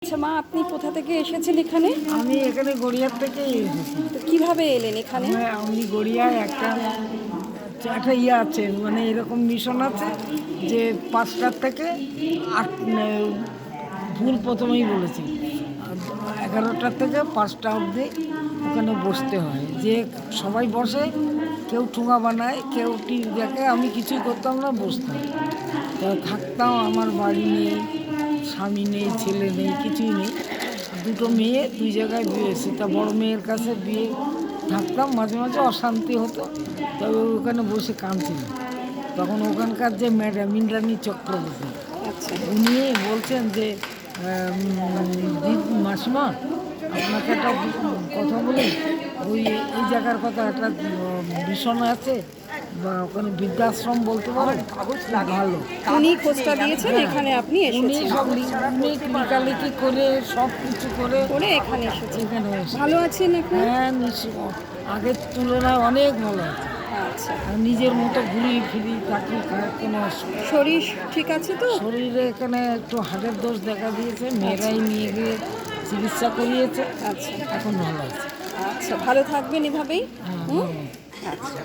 আচ্ছা মা, আপনি কোথা থেকে এসেছেন এখানে? আমি এখানে গড়িয়ার থেকে এসেছি। তো কিভাবে এলেন এখানে? আমি গড়িয়ায় একটা একটা আছে, মানে এরকম মিশন আছে যে 5টার থেকে 8, ভুল প্রথমেই বলেছি, 11টার থেকে 5টা অবধি ওখানে বসতে হয়। যে সবাই বসে, কেউ ঠুঙা বানায়, কেউ টিভি দেখে। আমি কিছুই করতাম না, বসতাম। তা থাকতাম, আমার বাড়ি নেই, স্বামী নেই, ছেলে নেই, কিছুই নেই। দুটো মেয়ে, 2 জায়গায় বিয়ে, সেটা বড় মেয়ের কাছে বিয়ে থাকতাম। মাঝে মাঝে অশান্তি হতো, তবে ওখানে বসে কাঁদছিল। তখন ওখানকার যে ম্যাডাম ইন্দ্রাণী চক্রবর্তী, আচ্ছা, উনি বলছেন যে মাসিমা, আপনাকে একটা কথা বলি, ওই এই জায়গার কথা, একটা ভীষণ আছে, বা ওখানে বৃদ্ধাশ্রম বলতে পারেন, ভালো। উনি খোঁজটা দিয়েছেন, এখানে আপনি উনি এসেছেন। সব লেখালেখি করে, সব কিছু করে করে এখানে এসেছেন। এখানে এসে, ভালো আছেন এখন? হ্যাঁ, আগের তুলনায় অনেক ভালো আছে। আচ্ছা, আর নিজের মতো ঘুরি ফিরি থাকি, কোনো অসুবিধা। শরীর ঠিক আছে তো? শরীরে এখানে একটু হার্টের দোষ দেখা দিয়েছে, মেয়েরাই নিয়ে গিয়ে চিকিৎসা করিয়েছে, আচ্ছা এখন ভালো আছে। আচ্ছা, ভালো থাকবেন এভাবেই। হ্যাঁ, হুম? ভালো। আচ্ছা।